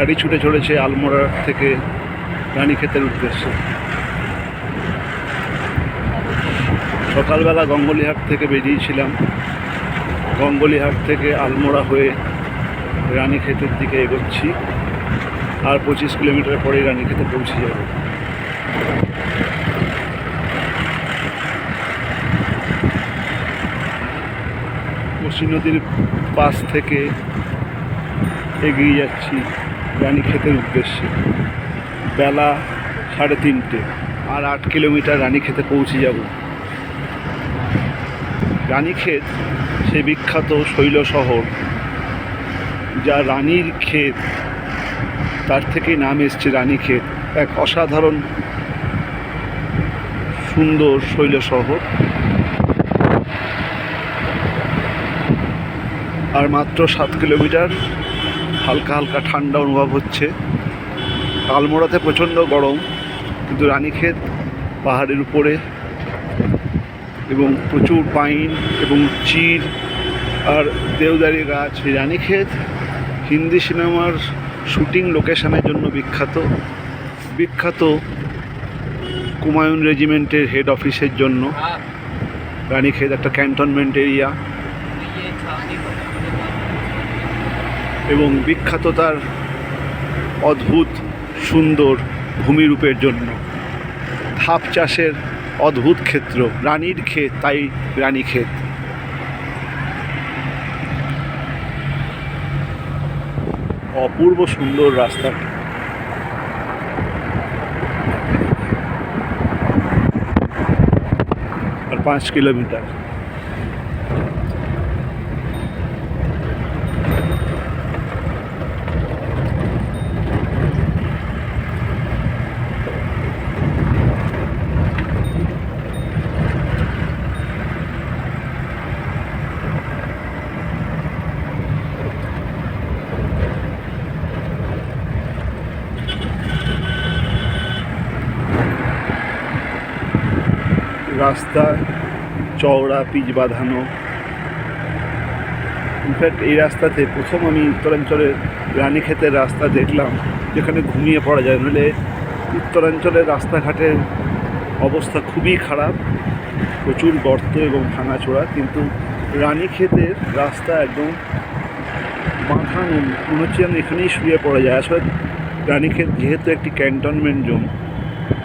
গাড়ি ছুটে চলেছে আলমোড়া থেকে রানীক্ষেতের উদ্দেশ্যে। সকালবেলা গঙ্গলিহাট থেকে বেরিয়েছিলাম, গঙ্গলিহাট থেকে আলমোড়া হয়ে রানীক্ষেতের দিকে এগোচ্ছি। আর 25 কিলোমিটার পরেই রানীক্ষেতে পৌঁছে যাব। কোশি নদীর পাশ থেকে এগিয়ে যাচ্ছি রানীক্ষেতের উদ্দেশ্যে। বেলা 3:30, আর 8 কিলোমিটার রানীক্ষেতে পৌঁছে যাব। রানীক্ষেত সে বিখ্যাত শৈল শহর, যা রানীর ক্ষেত, তার থেকেই নাম এসছে রানীক্ষেত। এক অসাধারণ সুন্দর শৈল শহর। আর মাত্র 7 কিলোমিটার, হালকা হালকা ঠান্ডা অনুভব হচ্ছে। আলমোড়াতে প্রচণ্ড গরম, কিন্তু রানীক্ষেত পাহাড়ের উপরে এবং প্রচুর পাইন এবং চির আর দেওদারি গাছ। রানীক্ষেত হিন্দি সিনেমার শুটিং লোকেশনের জন্য বিখ্যাত। বিখ্যাত কুমায়ুন রেজিমেন্টের হেড অফিসের জন্য রানীক্ষেত একটা ক্যান্টনমেন্ট এরিয়া, এবং বিখ্যাত তার অদ্ভুত সুন্দর ভূমিরূপের জন্য। ধাপ চাষের অদ্ভুত ক্ষেত্র, রানীর ক্ষেত, তাই রানীক্ষেত। অপূর্ব সুন্দর রাস্তা। আর 5 কিলোমিটার। রাস্তা চওড়া, পিচ বাঁধানো। ইনফ্যাক্ট এই রাস্তাতে প্রথম আমি উত্তরাঞ্চলের রানীক্ষেতের রাস্তা দেখলাম যেখানে ঘুমিয়ে পড়া যায়। নাহলে উত্তরাঞ্চলের রাস্তাঘাটের অবস্থা খুবই খারাপ, প্রচুর গর্ত এবং ভাঙাচোরা। কিন্তু রানীক্ষেতের রাস্তা একদম বাঁধানো, মনে হচ্ছে যেন এখানেই শুয়ে পড়া যায়। আসলে রানীক্ষেত যেহেতু একটি ক্যান্টনমেন্ট জোন,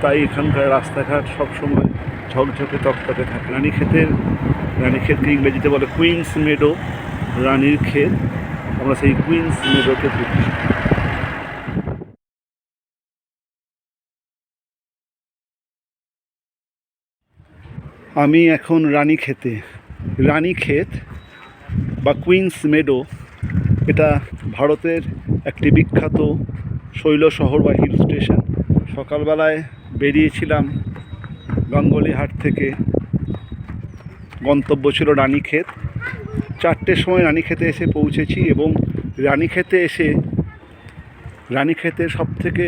তাই এখানকার রাস্তাঘাট সবসময় ঝকঝকে তকতকে থাকে। রানীক্ষেতকে ইংরেজিতে বলে কুইন্স মেডো, রানীর ক্ষেত। আমরা সেই কুইন্স মেডোতে থাকি। আমি এখন রানীক্ষেতে। রানীক্ষেত বা কুইন্স মেডো, এটা ভারতের একটি বিখ্যাত শৈল শহর বা হিল স্টেশন। সকালবেলায় বেরিয়েছিলাম গঙ্গলিহাট থেকে, গন্তব্য ছিল রানীক্ষেত। 4টের সময় রানীক্ষেতে এসে পৌঁছেছি, এবং রানীক্ষেতে এসে রানীক্ষেতের সবথেকে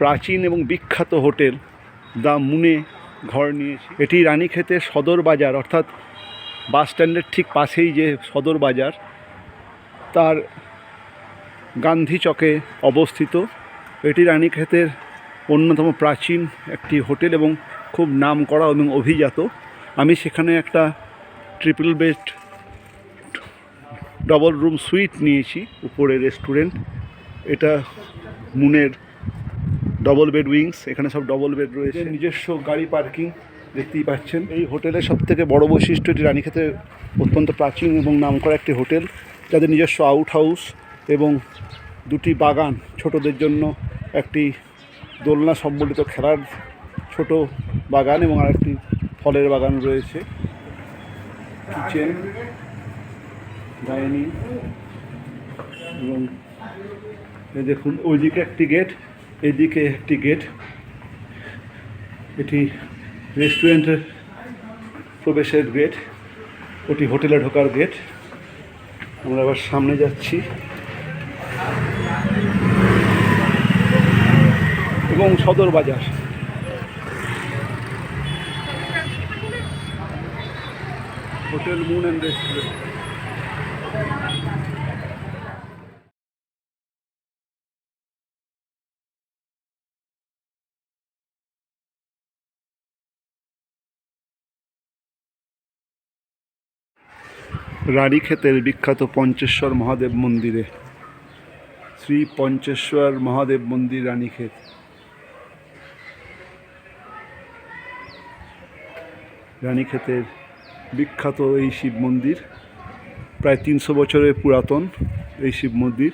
প্রাচীন এবং বিখ্যাত হোটেল দ্য মুনে ঘর নিয়েছি। এটি রানীক্ষেতের সদর বাজার, অর্থাৎ বাস স্ট্যান্ডের ঠিক পাশেই যে সদর বাজার, তার গান্ধী চকে অবস্থিত। এটি রানীক্ষেতের অন্যতম প্রাচীন একটি হোটেল এবং খুব নামকরা এবং অভিজাত। আমি সেখানে একটা triple bed double room sweet নিয়েছি, উপরে রেস্টুরেন্ট। এটা মুনের ডবল বেড উইংস, এখানে সব ডবল বেড রয়েছে, নিজস্ব গাড়ি পার্কিং দেখতেই পাচ্ছেন। এই হোটেলের সবথেকে বড় বৈশিষ্ট্য, এটি রানীক্ষেতের অত্যন্ত প্রাচীন এবং নামকরা একটি হোটেল, যাদের নিজস্ব আউট হাউস এবং 2টি বাগান, ছোটদের জন্য একটি দোলনা সম্বলিত খেলার ছোট বাগান এবং আরেকটি ফলের বাগান রয়েছে। কিচেন, ডাইনিং, এবং দেখুন ওইদিকে একটি গেট, এদিকে একটি গেট। এটি রেস্টুরেন্টের প্রবেশের গেট, ওটি হোটেলে ঢোকার গেট। আমরা আবার সামনে যাচ্ছি, এবং Sadar Bazaar. Hotel moon and restaurant. রানীক্ষেতের বিখ্যাত পঞ্চেশ্বর মহাদেব মন্দিরে, শ্রী পঞ্চেশ্বর মহাদেব মন্দির রানীক্ষেত। রানীক্ষেতের বিখ্যাত এই শিব মন্দির, প্রায় 300 বছরের পুরাতন এই শিব মন্দির।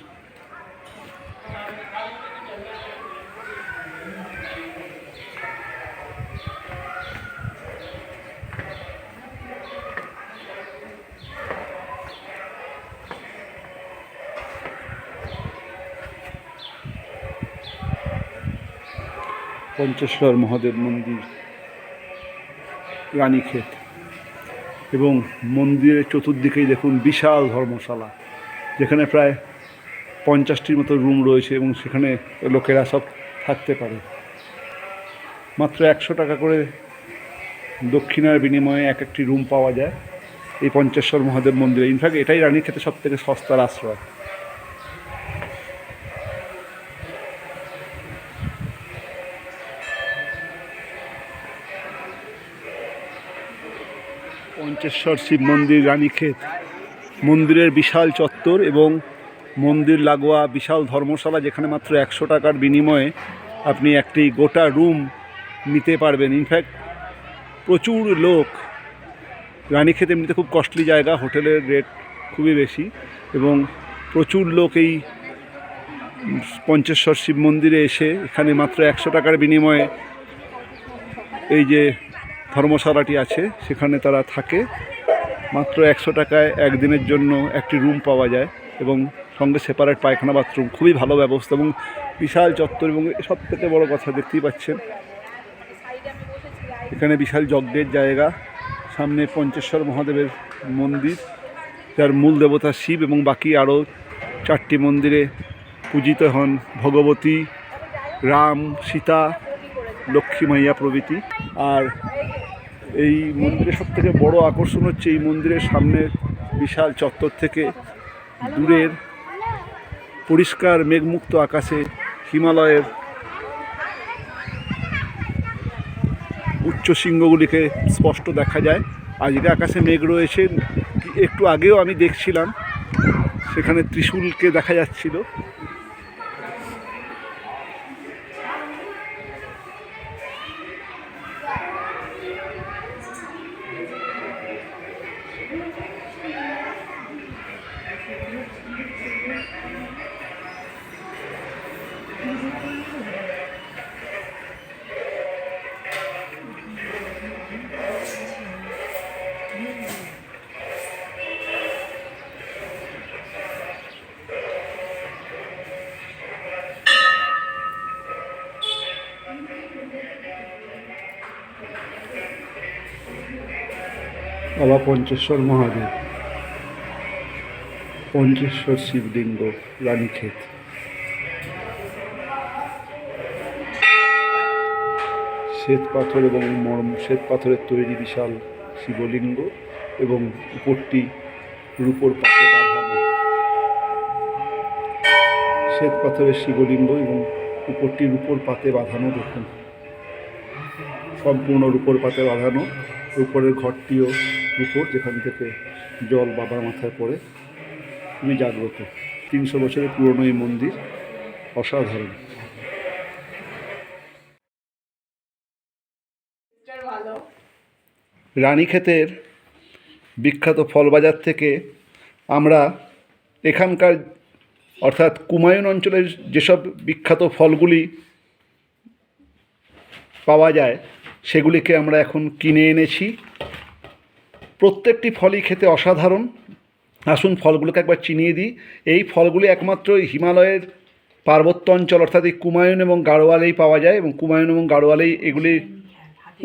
পঞ্চেশ্বর মহাদেব মন্দির রানীক্ষেত, এবং মন্দিরের চতুর্দিকেই দেখুন বিশাল ধর্মশালা, যেখানে প্রায় 50টির মতো রুম রয়েছে এবং সেখানে লোকেরা সব থাকতে পারে। মাত্র 100 টাকা করে দক্ষিণার বিনিময়ে এক একটি রুম পাওয়া যায় এই পঞ্চেশ্বর মহাদেব মন্দিরে। ইনফ্যাক্ট এটাই রানীক্ষেতে সব থেকে সস্তার আশ্রয়। পঞ্চেশ্বর শিব মন্দির রানীক্ষেত, মন্দিরের বিশাল চত্বর এবং মন্দির লাগোয়া বিশাল ধর্মশালা, যেখানে মাত্র 100 টাকার বিনিময়ে আপনি একটি গোটা রুম নিতে পারবেন। ইনফ্যাক্ট প্রচুর লোক, রানীক্ষেত এমনিতে খুব কস্টলি জায়গা, হোটেলের রেট খুবই বেশি, এবং প্রচুর লোক এই পঞ্চেশ্বর শিব মন্দিরে এসে এখানে মাত্র 100 টাকার বিনিময়ে এই যে ধর্মশালাটি আছে সেখানে তারা থাকে। মাত্র 100 টাকায় একদিনের জন্য একটি রুম পাওয়া যায় এবং সঙ্গে সেপারেট পায়খানা বাথরুম, খুবই ভালো ব্যবস্থা এবং বিশাল চত্বর। এবং সব থেকে বড়ো কথা, দেখতেই পাচ্ছেন এখানে বিশাল যজ্ঞের জায়গা, সামনে পঞ্চেশ্বর মহাদেবের মন্দির, যার মূল দেবতা শিব, এবং বাকি আরও 4টি মন্দিরে পূজিত হন ভগবতী, রাম, সীতা, লক্ষ্মী মাইয়া প্রভৃতি। আর এই মন্দিরের সবথেকে বড় আকর্ষণ হচ্ছে এই মন্দিরের সামনের বিশাল চত্বর থেকে দূরের পরিষ্কার মেঘমুক্ত আকাশে হিমালয়ের উচ্চ শৃঙ্গগুলিকে স্পষ্ট দেখা যায়। আজকে আকাশে মেঘ রয়েছে, একটু আগেও আমি দেখছিলাম সেখানে ত্রিশূলকে দেখা যাচ্ছিল। বাবা পঞ্চেশ্বর মহাদেব, পঞ্চেশ্বর শিবলিঙ্গ রানীক্ষেত। শ্বেত পাথর এবং শ্বেত পাথরের তৈরি বিশাল শিবলিঙ্গ এবং উপরটি রূপোর পাতে বাঁধানো। শ্বেত পাথরের শিবলিঙ্গ এবং উপরটি রূপোর পাতে বাঁধানো, দেখুন সম্পূর্ণ রূপোর পাতে বাঁধানো। উপরের ঘরটিও রূপোর, যেখান থেকে জল বাবার মাথায় পড়ে। খুবই জাগ্রত, 300 বছরের পুরনো এই মন্দির, অসাধারণ। রানীক্ষেতের বিখ্যাত ফলবাজার থেকে আমরা এখানকার অর্থাৎ কুমায়ুন অঞ্চলের যেসব বিখ্যাত ফলগুলি পাওয়া যায় সেগুলিকে আমরা এখন কিনে এনেছি। প্রত্যেকটি ফলই খেতে অসাধারণ। আসুন ফলগুলোকে একবার চিনিয়ে দিই। এই ফলগুলি একমাত্র হিমালয়ের পার্বত্য অঞ্চল অর্থাৎ এই কুমায়ুন এবং গাড়োয়ালেই পাওয়া যায়, এবং কুমায়ুন এবং গাড়োয়ালেই এগুলি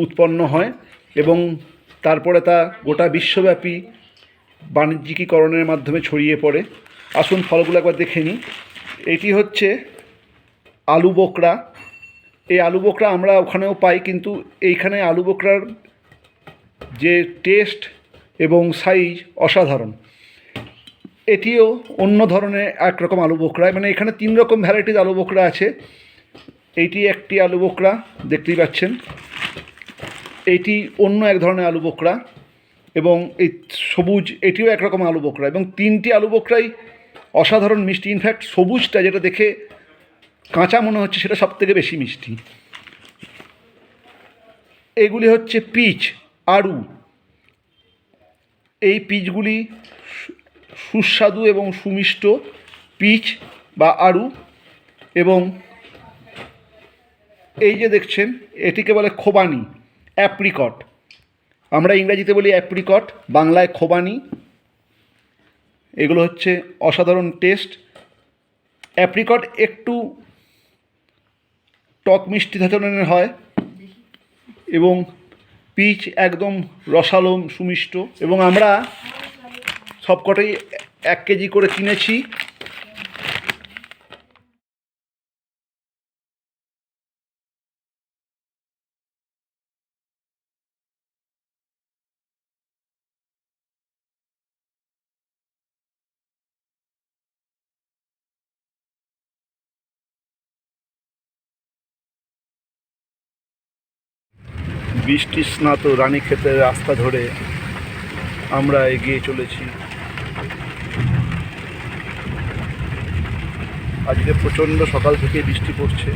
উৎপন্ন হয় এবং তারপরে তা গোটা বিশ্বব্যাপী বাণিজ্যিকীকরণের মাধ্যমে ছড়িয়ে পড়ে। আসুন ফলগুলো একবার দেখে নিই। এটি হচ্ছে আলু বোকরা। এই আলু বোকরা আমরা ওখানেও পাই, কিন্তু এইখানে আলু বোকরার যে টেস্ট এবং সাইজ অসাধারণ। এটিও অন্য ধরনের একরকম আলু বোকরা, মানে এখানে 3 রকম ভ্যারাইটিস আলু বোকরা আছে। এইটি একটি আলু বোকরা, দেখতেই পাচ্ছেন। এইটি অন্য এক ধরনের আলু বোকরা এবং এই সবুজ এটিও একরকম আলু বোখরা, এবং তিনটি আলু বোখরাই অসাধারণ মিষ্টি। ইনফ্যাক্ট সবুজটা যেটা দেখে কাঁচা মনে হচ্ছে সেটা সবথেকে বেশি মিষ্টি। এগুলি হচ্ছে পিচ আড়ু। এই পিচগুলি সুস্বাদু এবং সুমিষ্ট পিচ বা আড়ু। এবং এই যে দেখছেন এটিকে বলে খোবানি, অ্যাপ্রিকট। আমরা ইংরাজিতে বলি অ্যাপ্রিকট, বাংলায় খোবানি। এগুলো হচ্ছে অসাধারণ টেস্ট। অ্যাপ্রিকট একটু টক মিষ্টি ধরনের হয় এবং পিচ একদম রসালো সুমিষ্ট। এবং আমরা সবকটাই 1 কেজি করে কিনেছি। বৃষ্টি স্নাত রানীক্ষেতের রাস্তা ধরে আমরা এগিয়ে চলেছি। আজকে প্রচণ্ড সকাল থেকে বৃষ্টি পড়ছে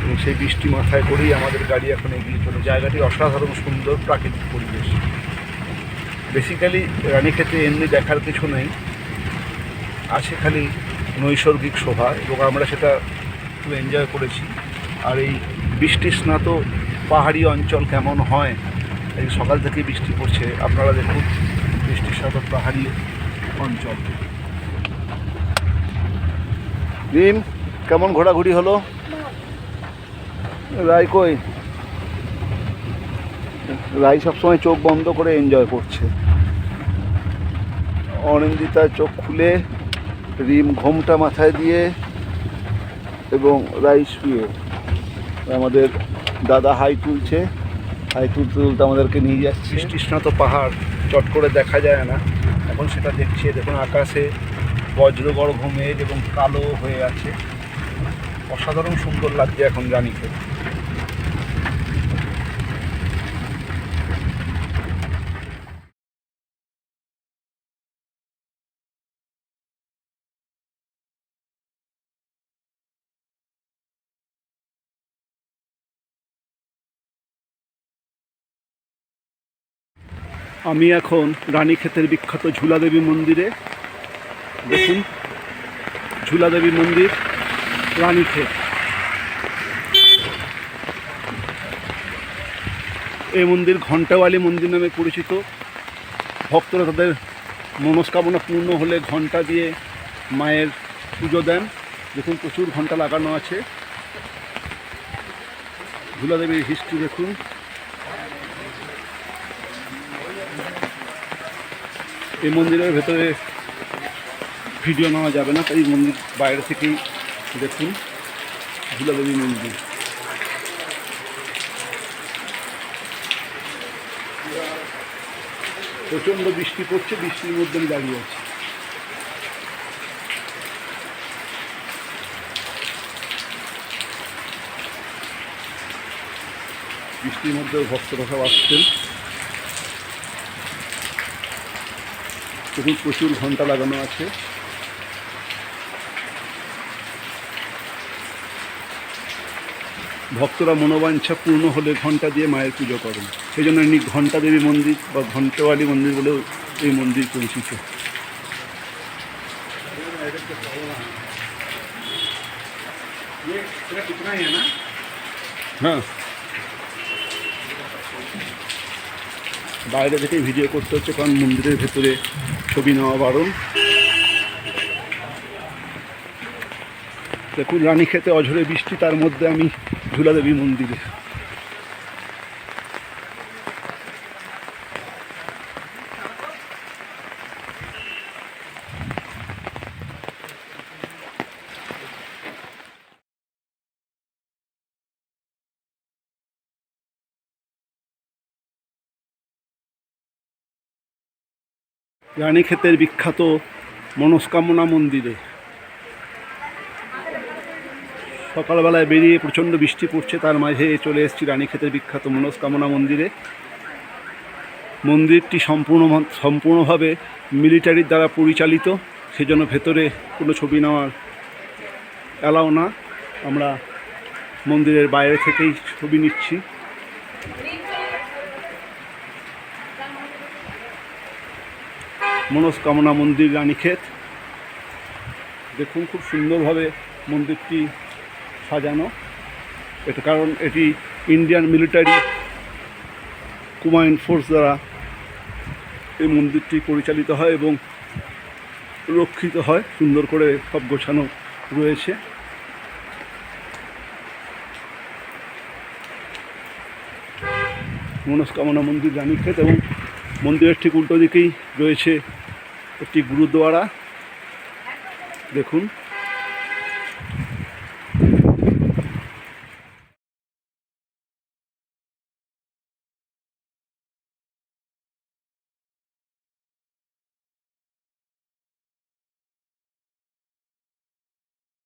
এবং সেই বৃষ্টি মাথায় করেই আমাদের গাড়ি এখন এগিয়ে চলে। জায়গাটি অসাধারণ সুন্দর প্রাকৃতিক পরিবেশ। বেসিক্যালি রানীক্ষেতে এমনি দেখার কিছু নেই, আছে খালি নৈসর্গিক শোভা, এবং আমরা সেটা খুব এনজয় করেছি। আর এই বৃষ্টি স্নাত পাহাড়ি অঞ্চল কেমন হয়, এই সকাল থেকে বৃষ্টি পড়ছে, আপনারা দেখুন বৃষ্টি স্নাত পাহাড়ি অঞ্চল। রিম, কেমন ঘোরাঘুরি হলো? রাই কই? রাই সবসময় চোখ বন্ধ করে এনজয় করছে। অনিন্দিতা চোখ খুলে, রিম ঘোমটা মাথায় দিয়ে এবং রাই শুয়ে। আমাদের দাদা হাই তুলছে, হাই তুলতে তুলতে আমাদেরকে নিয়ে যাচ্ছে। বৃষ্টিস্নাত পাহাড় চট করে দেখা যায় না, এখন সেটা দেখছে। দেখুন আকাশে বজ্রগর্ভ মেঘ এবং কালো হয়ে আছে। অসাধারণ সুন্দর লাগছে এখন রানীক্ষেত। আমি এখন রানীক্ষেতের বিখ্যাত ঝুলাদেবী মন্দিরে। দেখুন ঝুলাদেবী মন্দির, রানীক্ষেত। এই মন্দির ঘণ্টাওয়ালি মন্দির নামে পরিচিত। ভক্তরা তাদের মনস্কামনা পূর্ণ হলে ঘণ্টা দিয়ে মায়ের পুজো দেন। দেখুন প্রচুর ঘণ্টা লাগানো আছে। ঝুলাদেবীর হিস্ট্রি দেখুন। এই মন্দিরের ভেতরে ভিডিও নেওয়া যাবে না, তাই মন্দির বাইরে থেকেই দেখুন ঝুলাদেবী মন্দির। প্রচণ্ড বৃষ্টি পড়ছে, বৃষ্টির মধ্যে আমি দাঁড়িয়ে আছি। বৃষ্টির মধ্যেও ভক্তরা সব আসছেন। দেখুন প্রচুর ঘণ্টা লাগানো আছে। ভক্তরা মনোবাঞ্ছা পূর্ণ হলে ঘণ্টা দিয়ে মায়ের পুজো করেন। সেই জন্য ইনি ঘণ্টা দেবী মন্দির বা ঘণ্টাওয়ালি মন্দির বলেও এই মন্দির পরিচিত। হ্যাঁ, বাইরে থেকে ভিডিও করতে হচ্ছে কারণ মন্দিরের ভেতরে ছবি নেওয়া বারণ। দেখুন রানীক্ষেতে অঝরে বৃষ্টি, তার মধ্যে আমি ঝুলাদেবী মন্দিরে। রানীক্ষেতের বিখ্যাত মনস্কামনা মন্দিরে সকালবেলায় বেরিয়ে প্রচণ্ড বৃষ্টি পড়ছে, তার মাঝে চলে এসেছি রানীক্ষেতের বিখ্যাত মনস্কামনা মন্দিরে। মন্দিরটি সম্পূর্ণভাবে মিলিটারির দ্বারা পরিচালিত, সেজন্য ভেতরে কোনো ছবি নেওয়ার অ্যালাউ না। আমরা মন্দিরের বাইরে থেকেই ছবি নিচ্ছি। মনস্কামনা মন্দির রানীক্ষেত। দেখুন খুব সুন্দরভাবে মন্দিরটি সাজানো। এটা কারণ এটি ইন্ডিয়ান মিলিটারি কমান্ড ফোর্স দ্বারা এই মন্দিরটি পরিচালিত হয় এবং রক্ষিত হয়। সুন্দর করে সব গোছানো রয়েছে। মনস্কামনা মন্দির রানীক্ষেত এবং মন্দিরের ঠিক উল্টো দিকেই রয়েছে একটি গুরুদ্বারা। দেখুন